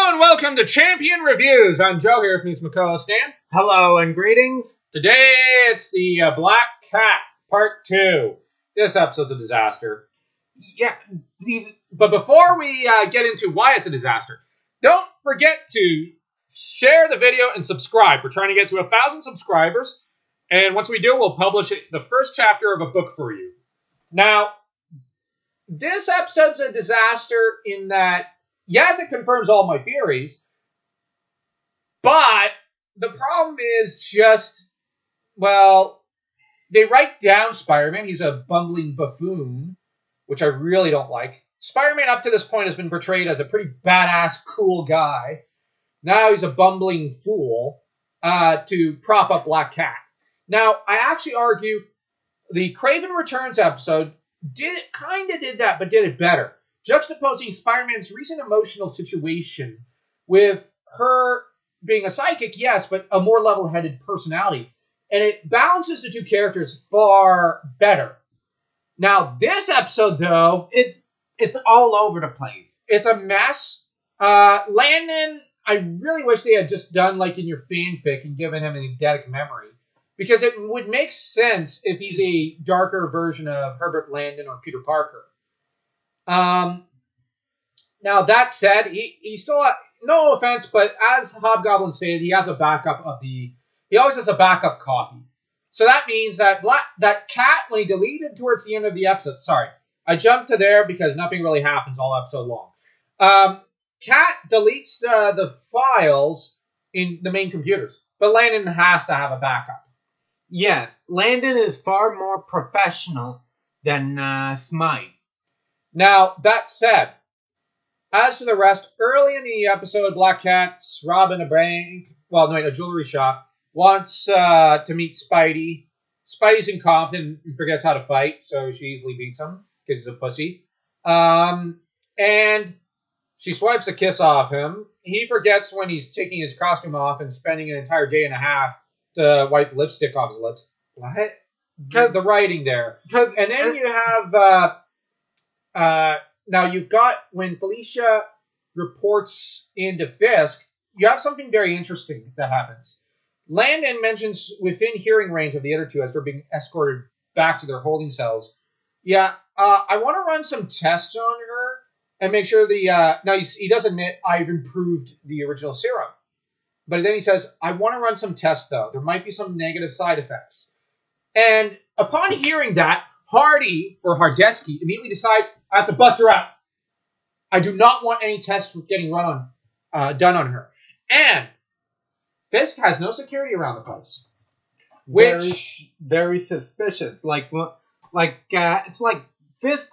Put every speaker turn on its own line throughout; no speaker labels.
and welcome to Champion Reviews. I'm Joe here with me, Mako Stan.
Hello and greetings.
Today it's the Black Cat Part 2. This episode's a disaster.
Yeah,
But before we get into why it's a disaster, don't forget to share the video and subscribe. We're trying to get to 1,000 subscribers. And once we do, we'll publish the first chapter of a book for you. Now, this episode's a disaster in that, yes, it confirms all my theories, but the problem is just, well, they write down Spider-Man. He's a bumbling buffoon, which I really don't like. Spider-Man up to this point has been portrayed as a pretty badass, cool guy. Now he's a bumbling fool to prop up Black Cat. Now, I actually argue the Kraven Returns episode did that, but did it better. Juxtaposing Spider-Man's recent emotional situation with her being a psychic, yes, but a more level-headed personality. And it balances the two characters far better. Now, this episode, though,
it's all over the place.
it's a mess. Landon, I really wish they had just done like in your fanfic and given him an eidetic memory. Because it would make sense if he's a darker version of Herbert Landon or Peter Parker. Now, that said, he still, no offense, but as Hobgoblin stated, he has a backup he always has a backup copy. So that means that that Cat, when he deleted towards the end of the episode, sorry, I jumped to there because nothing really happens all episode long. Cat deletes the files in the main computers, but Landon has to have a backup.
Yes, Landon is far more professional than Smythe.
Now, that said, as to the rest, early in the episode, Black Cat's robbing a jewelry shop, wants to meet Spidey. Spidey's incompetent and forgets how to fight, so she easily beats him because he's a pussy. And she swipes a kiss off him. He forgets when he's taking his costume off and spending an entire day and a half to wipe lipstick off his lips. What? The writing there. And then you have... now you've got, when Felicia reports into Fisk, you have something very interesting that happens. Landon mentions within hearing range of the other two as they're being escorted back to their holding cells. Yeah, I want to run some tests on her and make sure now he does admit I've improved the original serum. But then he says, I want to run some tests though. There might be some negative side effects. And upon hearing that, Hardy, or Hardesky, immediately decides, I have to bust her out. I do not want any tests getting done on her. And Fisk has no security around the place. Which...
Very suspicious. It's like Fisk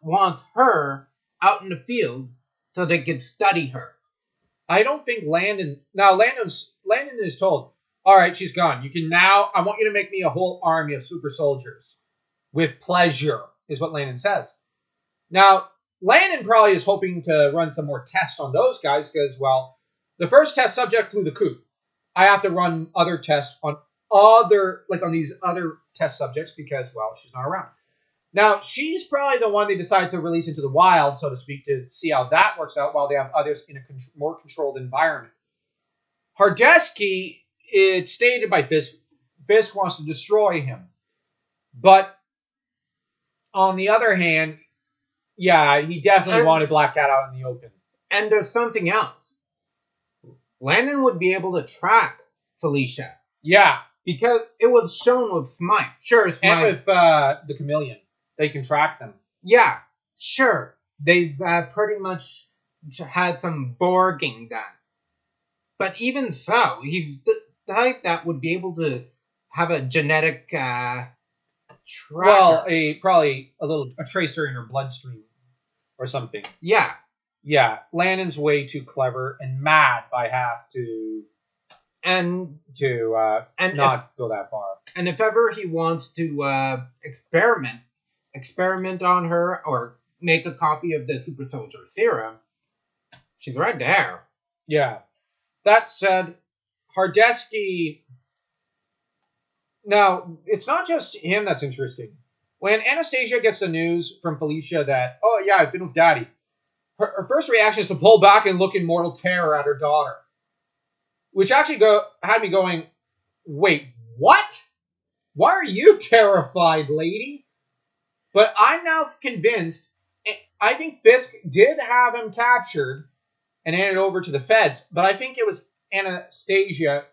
wants her out in the field so they can study her.
I don't think Landon... Now, Landon is told, all right, she's gone. I want you to make me a whole army of super soldiers. With pleasure, is what Landon says. Now, Landon probably is hoping to run some more tests on those guys because, well, the first test subject flew the coop. I have to run other tests on these other test subjects because, well, she's not around. Now, she's probably the one they decide to release into the wild, so to speak, to see how that works out while they have others in a more controlled environment. Hardesky, it's stated by Fisk wants to destroy him. But on the other hand, yeah, he definitely wanted Black Cat out in the open.
And there's something else. Landon would be able to track Felicia.
Yeah.
Because it was shown with Smythe. Sure, Smythe.
And with the Chameleon. They can track them.
Yeah, sure. They've pretty much had some Borging done. But even so, he's the type that would be able to have a genetic... tracker.
Well, probably a tracer in her bloodstream or something.
Yeah.
Yeah, Landon's way too clever and mad by half to not go that far.
And if ever he wants to experiment on her or make a copy of the super soldier serum, she's right there.
Yeah. That said, Hardesky... Now, it's not just him that's interesting. When Anastasia gets the news from Felicia that, oh yeah, I've been with Daddy, her first reaction is to pull back and look in mortal terror at her daughter. Which actually had me going, wait, what? Why are you terrified, lady? But I'm now convinced, I think Fisk did have him captured and handed over to the feds, but I think it was Anastasia.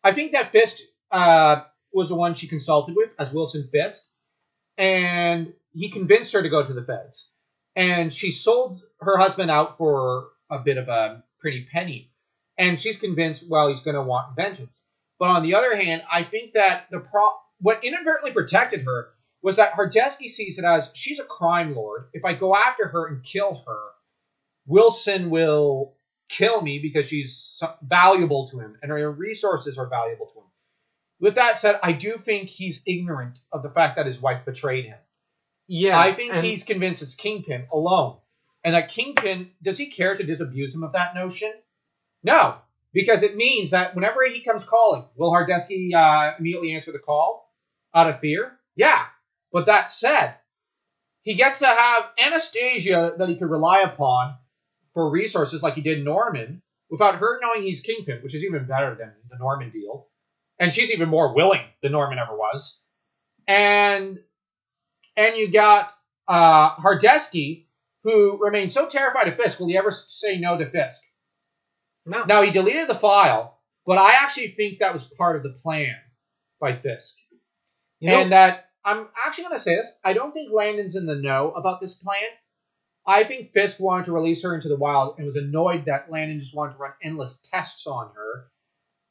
I think that Fisk was the one she consulted with as Wilson Fisk, and he convinced her to go to the feds. And she sold her husband out for a bit of a pretty penny. And she's convinced, well, he's going to want vengeance. But on the other hand, I think that what inadvertently protected her was that Hardesky sees it as, she's a crime lord. If I go after her and kill her, Wilson will kill me because she's valuable to him, and her resources are valuable to him. With that said, I do think he's ignorant of the fact that his wife betrayed him.
Yeah,
I think he's convinced it's Kingpin alone. And that Kingpin, does he care to disabuse him of that notion? No, because it means that whenever he comes calling, will Hardesky immediately answer the call out of fear? Yeah. But that said, he gets to have Anastasia that he could rely upon for resources like he did Norman without her knowing he's Kingpin, which is even better than the Norman deal. And she's even more willing than Norman ever was. And you got Hardesky, who remains so terrified of Fisk. Will he ever say no to Fisk? No. Now, he deleted the file, but I actually think that was part of the plan by Fisk. And that, I'm actually going to say this, I don't think Landon's in the know about this plan. I think Fisk wanted to release her into the wild and was annoyed that Landon just wanted to run endless tests on her.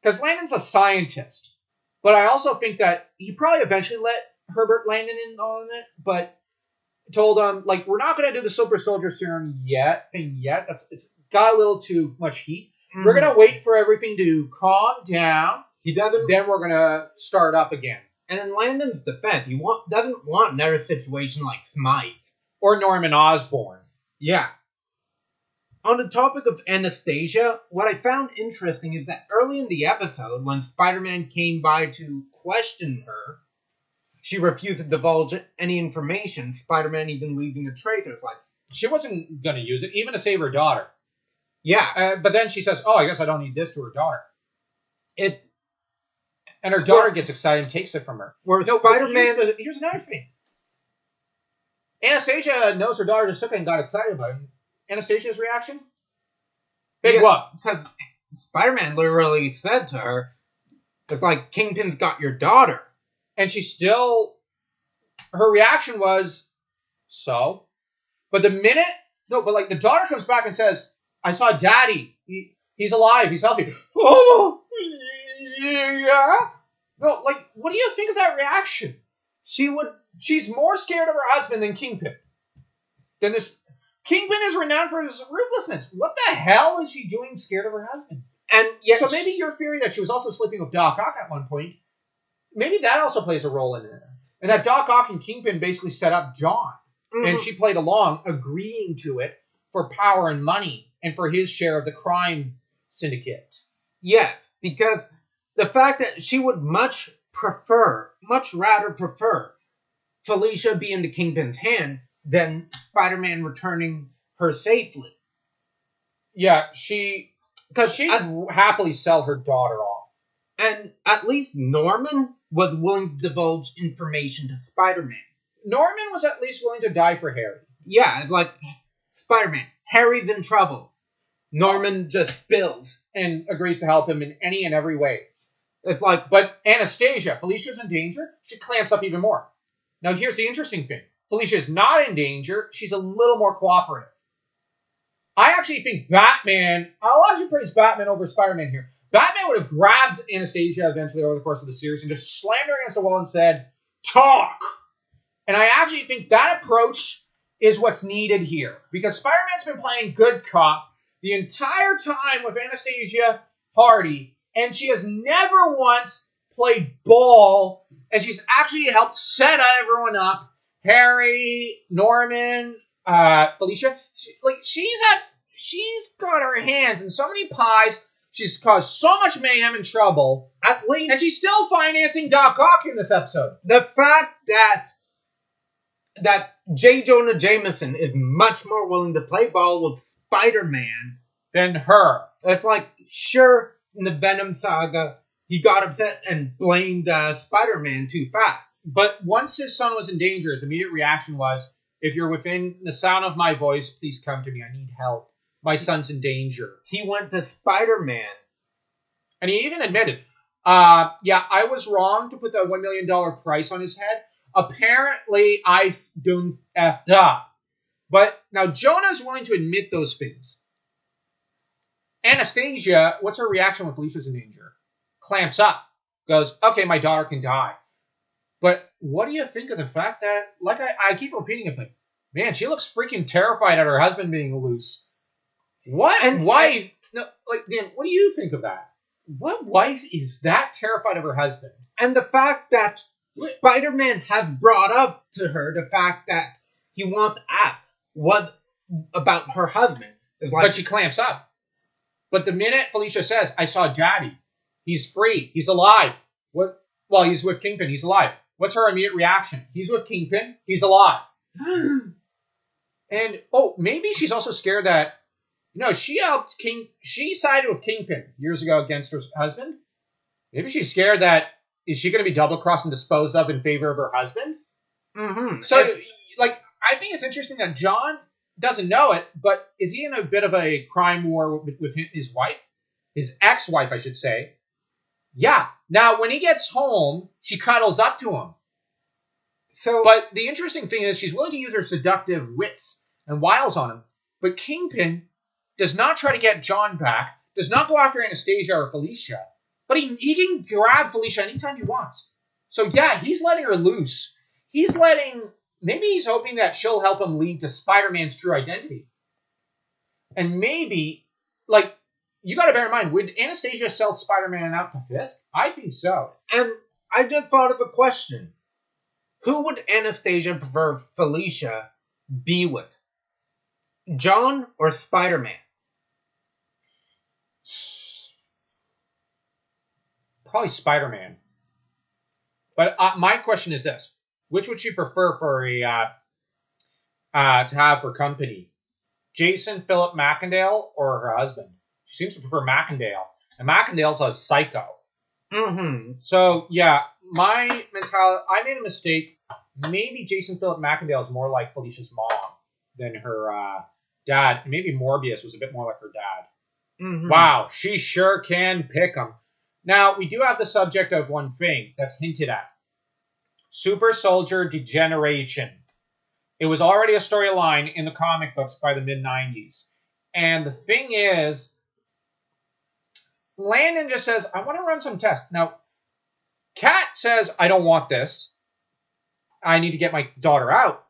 Because Landon's a scientist. But I also think that he probably eventually let Herbert Landon in on it, but told him, like, we're not going to do the super soldier serum yet. It's got a little too much heat. Mm-hmm. We're going to wait for everything to calm down. Then we're going to start up again.
And in Landon's defense, he doesn't want another situation like Smythe.
Or Norman Osborn.
Yeah. On the topic of Anastasia, what I found interesting is that early in the episode, when Spider-Man came by to question her, she refused to divulge any information, Spider-Man even leaving a trace. It's like,
she wasn't going to use it, even to save her daughter.
Yeah.
But then she says, I guess I don't need this to her daughter. And her daughter gets excited and takes it from her.
Spider-Man...
Here's another thing. Anastasia knows her daughter just took it and got excited about it. Anastasia's reaction? Big what?
Because Spider-Man literally said to her, it's like, Kingpin's got your daughter.
And she still... Her reaction was, so? But the minute... No, but like the daughter comes back and says, I saw Daddy. He's alive. He's healthy. Oh, yeah? No, like, what do you think of that reaction? She's more scared of her husband than Kingpin. Kingpin is renowned for his ruthlessness. What the hell is she doing scared of her husband?
And yet,
so maybe your theory that she was also sleeping with Doc Ock at one point, maybe that also plays a role in it. And that Doc Ock and Kingpin basically set up John. Mm-hmm. And she played along, agreeing to it for power and money and for his share of the crime syndicate.
Yes, because the fact that she would much rather prefer Felicia be in the Kingpin's hand than Spider-Man returning her safely.
Yeah, she'd happily sell her daughter off.
And at least Norman was willing to divulge information to Spider-Man.
Norman was at least willing to die for Harry.
Yeah, it's like, Spider-Man, Harry's in trouble. Norman just spills.
And agrees to help him in any and every way.
It's like,
but Anastasia, Felicia's in danger, she clamps up even more. Now here's the interesting thing. Felicia's not in danger, she's a little more cooperative. I actually think I'll actually praise Batman over Spider-Man here. Batman would have grabbed Anastasia eventually over the course of the series and just slammed her against the wall and said, talk! And I actually think that approach is what's needed here. Because Spider-Man's been playing good cop the entire time with Anastasia Hardy, and she has never once played ball, and she's actually helped set everyone up. Harry, Norman, Felicia. She's got her hands in so many pies. She's caused so much mayhem and trouble.
At least,
and she's still financing Doc Ock in this episode.
The fact that that J. Jonah Jameson is much more willing to play ball with Spider-Man
than her.
It's like, sure, in the Venom saga, he got upset and blamed Spider-Man too fast.
But once his son was in danger, his immediate reaction was, if you're within the sound of my voice, please come to me. I need help. My son's in danger.
He went to Spider-Man.
And he even admitted, yeah, I was wrong to put the $1 million price on his head. Apparently, I done effed up. But now Jonah's willing to admit those things. Anastasia, what's her reaction when Felicia's in danger? Clamps up. Goes, okay, my daughter can die. But what do you think of the fact that, like I keep repeating it, but man, she looks freaking terrified at her husband being loose. What wife? No, like, Dan, what do you think of that? What wife is that terrified of her husband?
And the fact that Spider-Man has brought up to her the fact that he wants to ask what about her husband. Is like,
but she clamps up. But the minute Felicia says, I saw Daddy, he's free, he's alive. What? Well, he's with Kingpin, he's alive. What's her immediate reaction? He's with Kingpin, he's alive. And, maybe she's also scared that, she sided with Kingpin years ago against her husband. Maybe she's scared that, is she going to be double-crossed and disposed of in favor of her husband?
Mm-hmm.
So, I think it's interesting that John doesn't know it, but is he in a bit of a crime war with his wife? His ex-wife, I should say. Yeah. Now, when he gets home, she cuddles up to him. But the interesting thing is she's willing to use her seductive wits and wiles on him. But Kingpin does not try to get John back, does not go after Anastasia or Felicia, but he can grab Felicia anytime he wants. So yeah, he's letting her loose. Maybe he's hoping that she'll help him lead to Spider-Man's true identity. And maybe, you got to bear in mind, would Anastasia sell Spider-Man out to Fisk? I think so.
And I just thought of a question. Who would Anastasia prefer Felicia be with? John or Spider-Man?
Probably Spider-Man. But my question is this. Which would she prefer for to have for company? Jason Philip McIndale or her husband? She seems to prefer McIndale. And McIndale's a psycho.
Mm-hmm.
So, yeah, my mentality, I made a mistake. Maybe Jason Philip McIndale is more like Felicia's mom than her dad. And maybe Morbius was a bit more like her dad.
Mm-hmm.
Wow, she sure can pick him. Now, we do have the subject of one thing that's hinted at. Super Soldier Degeneration. It was already a storyline in the comic books by the mid-90s. And the thing is, Landon just says, I want to run some tests. Now, Kat says, I don't want this. I need to get my daughter out.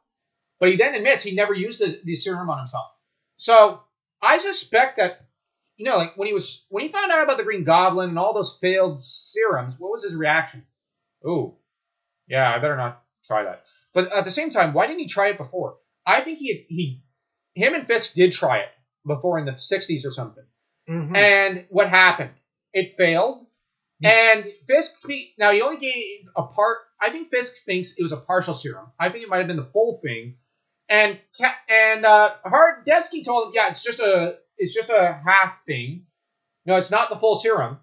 But he then admits he never used the serum on himself. So, I suspect that, when he found out about the Green Goblin and all those failed serums, what was his reaction? Ooh. Yeah, I better not try that. But at the same time, why didn't he try it before? I think him and Fisk did try it before in the 60s or something.
Mm-hmm.
And what happened? It failed. And Fisk, now he only gave a part. I think Fisk thinks it was a partial serum. I think it might have been the full thing. And Hardesky told him, yeah, it's just a half thing. No, it's not the full serum.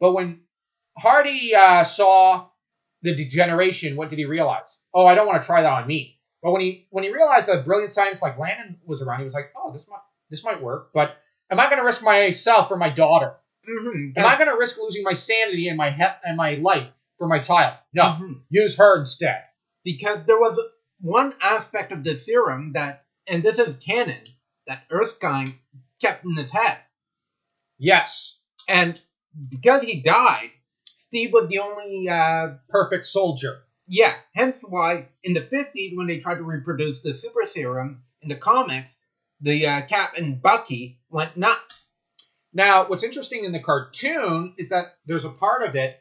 But when Hardy saw the degeneration, what did he realize? Oh, I don't want to try that on me. But when he realized that brilliant scientist like Landon was around, he was like, oh, this might work. But am I going to risk myself for my daughter?
Mm-hmm.
Am I going to risk losing my sanity and my life for my child? No, use her instead.
Because there was one aspect of the serum that, and this is canon, that Erskine kept in his head.
Yes.
And because he died, Steve was the only
perfect soldier.
Yeah, hence why in the 50s, when they tried to reproduce the super serum in the comics, the Cap and Bucky went nuts.
Now, what's interesting in the cartoon is that there's a part of it,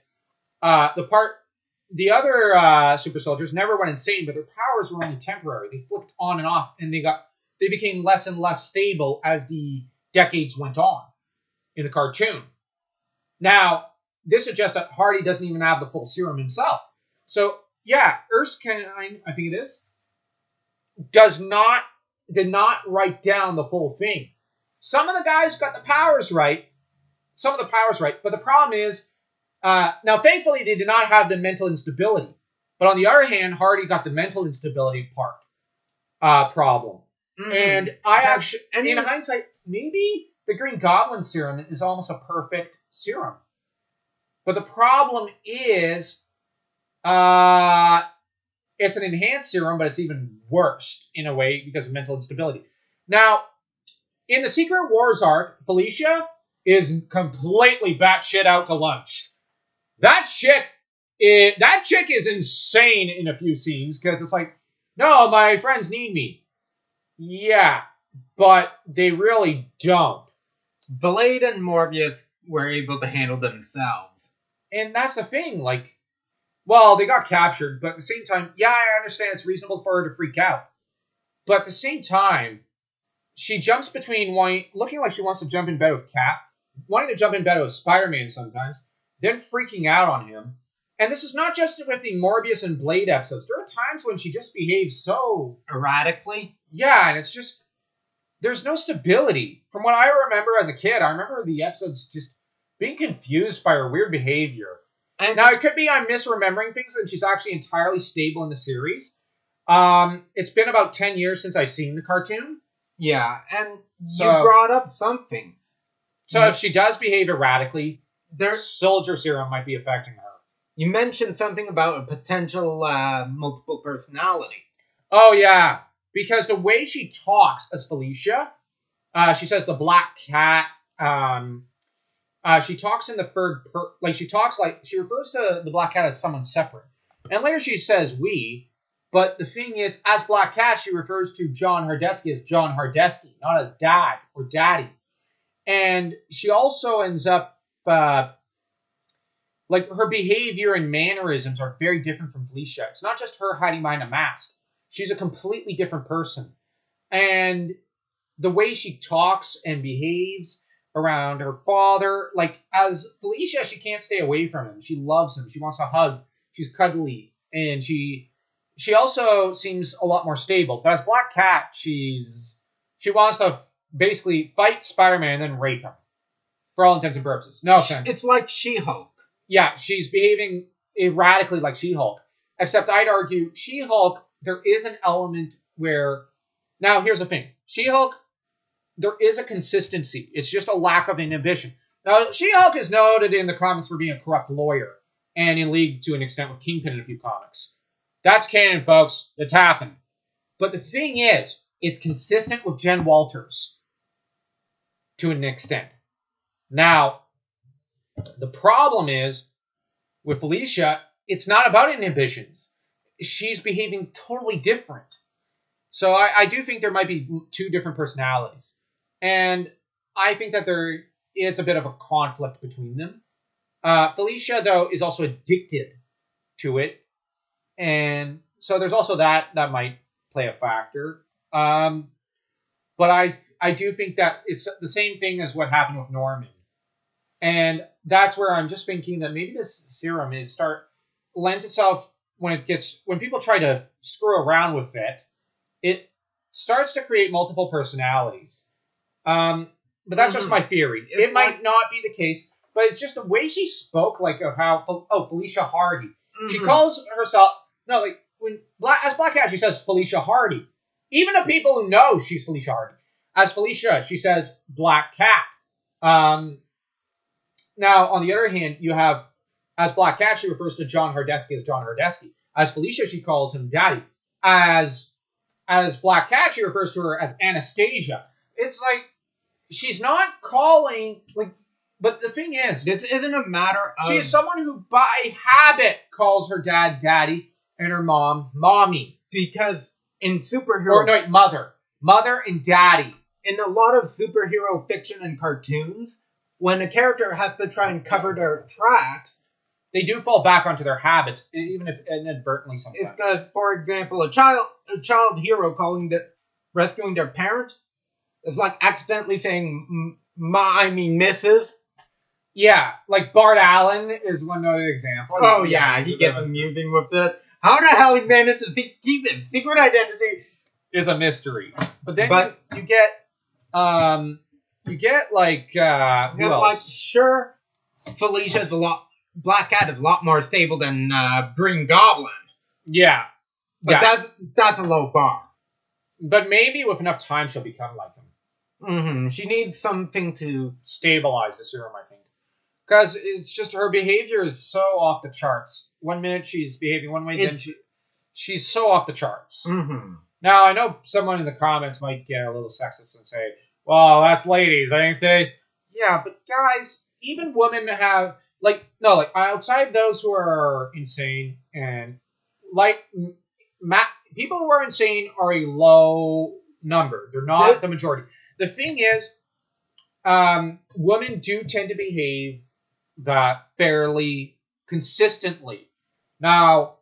the other super soldiers never went insane, but their powers were only temporary. They flipped on and off, and they became less and less stable as the decades went on in the cartoon. Now, this suggests that Hardy doesn't even have the full serum himself. So, yeah, Erskine, I think it is, did not write down the full thing. Some of the guys got the powers right. But the problem is, now thankfully they did not have the mental instability. But on the other hand, Hardy got the mental instability problem. Mm-hmm. And in hindsight, maybe the Green Goblin serum is almost a perfect serum. But the problem is, it's an enhanced serum, but it's even worse in a way because of mental instability. Now, in the Secret Wars arc, Felicia is completely batshit out to lunch. That chick is insane in a few scenes because it's like, no, my friends need me. Yeah, but they really don't.
Blade and Morbius were able to handle themselves.
And that's the thing, like, well, they got captured, but at the same time, yeah, I understand it's reasonable for her to freak out. But at the same time, she jumps between looking like she wants to jump in bed with Cap, wanting to jump in bed with Spider-Man sometimes, then freaking out on him. And this is not just with the Morbius and Blade episodes. There are times when she just behaves so
erratically. Yeah,
and it's just, there's no stability. From what I remember as a kid, I remember the episodes just being confused by her weird behavior. And now, it could be I'm misremembering things and she's actually entirely stable in the series. It's been about 10 years since I've seen the cartoon.
Yeah, and you brought up something.
So if she does behave erratically, their soldier serum might be affecting her.
You mentioned something about a potential multiple personality.
Oh, yeah. Because the way she talks as Felicia, she says the Black Cat. She talks in the third she refers to the Black Cat as someone separate. And later she says we, but the thing is, as Black Cat, she refers to John Hardesky as John Hardesky, not as Dad or Daddy. And she also ends up, her behavior and mannerisms are very different from Felicia. It's not just her hiding behind a mask. She's a completely different person. And the way she talks and behaves around her father, as Felicia, she can't stay away from him. She loves him. She wants a hug. She's cuddly. And she also seems a lot more stable. But as Black Cat, she wants to basically fight Spider-Man and then rape him. For all intents and purposes. No offense.
It's like She-Hulk.
Yeah, she's behaving erratically like She-Hulk. Except I'd argue She-Hulk, there is an element where... Now, here's the thing. She-Hulk, there is a consistency. It's just a lack of inhibition. Now, She-Hulk is noted in the comics for being a corrupt lawyer. And in league to an extent with Kingpin in a few comics. That's canon, folks. It's happened. But the thing is, it's consistent with Jen Walters. To an extent. Now, the problem is, with Felicia, it's not about inhibitions. She's behaving totally different. So I do think there might be two different personalities. And I think that there is a bit of a conflict between them. Felicia, though, is also addicted to it. And so there's also that might play a factor. But I do think that it's the same thing as what happened with Norman. And that's where I'm just thinking that maybe this serum lends itself when people try to screw around with it starts to create multiple personalities. But that's just my theory. It might not be the case, but it's just the way she spoke, of how Felicia Hardy. Mm-hmm. She calls herself as Black Cat, she says Felicia Hardy. Even the people who know she's Felicia Hardy. As Felicia, she says Black Cat. Now, on the other hand, you have, as Black Cat, she refers to John Hardesky as John Hardesky. As Felicia, she calls him Daddy. As Black Cat, she refers to her as Anastasia. It's like, she's not calling, but the thing is...
This isn't a matter of...
She is someone who, by habit, calls her dad Daddy and her mom Mommy.
Because in superhero...
Mother. Mother and Daddy.
In a lot of superhero fiction and cartoons... When a character has to try and cover their tracks,
they do fall back onto their habits, even if inadvertently sometimes.
It's because, for example, a child hero rescuing their parent is like accidentally saying Mrs.
Yeah, like Bart Allen is one other example.
Oh yeah, he gets amusing with it. How the hell he managed to keep his secret identity
is a mystery. But then you get like who else?
Like sure, Felicia's Black Cat is a lot more stable than Green Goblin.
Yeah.
But that's a low bar.
But maybe with enough time she'll become like him.
Mm-hmm. She needs something to
stabilize the serum, I think. Because it's just her behavior is so off the charts. 1 minute she's behaving one way, then she's so off the charts.
Mm-hmm.
Now, I know someone in the comments might get a little sexist and say, well, that's ladies, ain't they? Yeah, but guys, even women have, outside those who are insane and, people who are insane are a low number. They're not the majority. The thing is, women do tend to behave that fairly consistently. Now,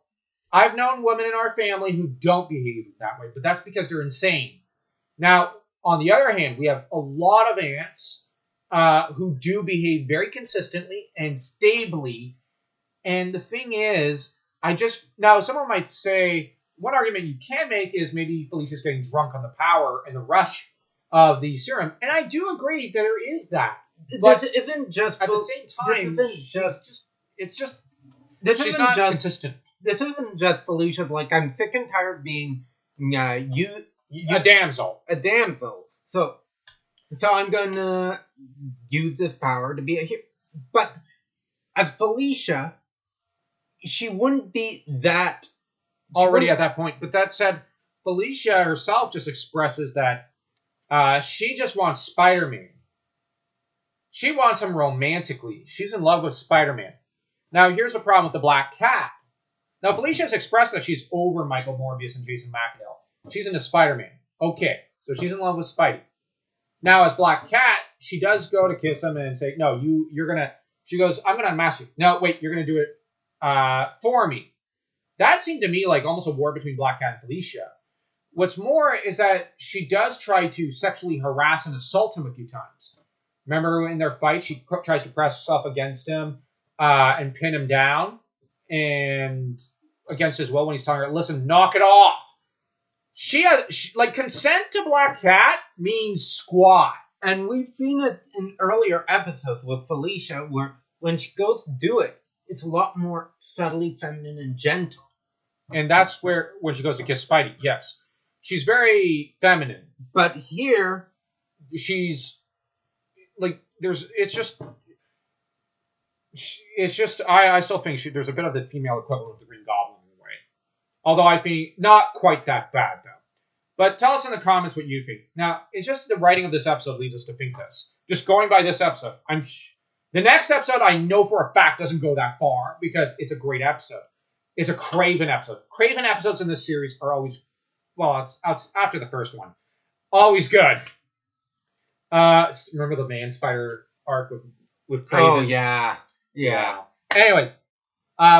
I've known women in our family who don't behave that way, but that's because they're insane. Now, on the other hand, we have a lot of aunts who do behave very consistently and stably. And the thing is, someone might say, one argument you can make is maybe Felicia's getting drunk on the power and the rush of the serum. And I do agree that there is that. But
this isn't just...
At the same time, she's not consistent.
This isn't just Felicia. Like, I'm sick and tired of being
a damsel.
A damsel. So I'm going to use this power to be a hero. But as Felicia, she wouldn't be that...
Already at that point. But that said, Felicia herself just expresses that she just wants Spider-Man. She wants him romantically. She's in love with Spider-Man. Now, here's the problem with the Black Cat. Now, Felicia's expressed that she's over Michael Morbius and Jason McAdell. She's into Spider-Man. Okay, so she's in love with Spidey. Now, as Black Cat, she does go to kiss him and say, no, you're going to... She goes, I'm going to unmask you. No, wait, you're going to do it for me. That seemed to me like almost a war between Black Cat and Felicia. What's more is that she does try to sexually harass and assault him a few times. Remember in their fight, she tries to press herself against him and pin him down and against his will when he's telling her, listen, knock it off. Consent to Black Cat means squat.
And we've seen it in earlier episodes with Felicia where when she goes to do it, it's a lot more subtly feminine and gentle.
And that's where, when she goes to kiss Spidey, yes. She's very feminine.
But here...
She's, it's just, I still think there's a bit of the female equivalent of the Green Goblin in a way. Although I think not quite that bad, though. But tell us in the comments what you think. Now, it's just the writing of this episode leads us to think this. Just going by this episode, the next episode, I know for a fact, doesn't go that far because it's a great episode. It's a Craven episode. Craven episodes in this series are always, it's after the first one, always good. Remember the Man Spider arc with Craven?
Oh, yeah.
Anyways,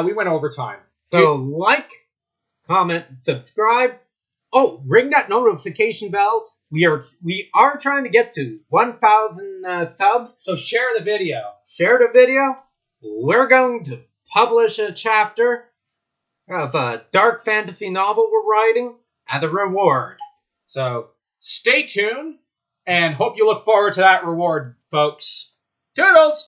we went overtime.
So, comment, subscribe. Oh, ring that notification bell. We are trying to get to 1,000 subs.
So share the video.
Share the video. We're going to publish a chapter of a dark fantasy novel we're writing as a reward.
So stay tuned and hope you look forward to that reward, folks. Toodles!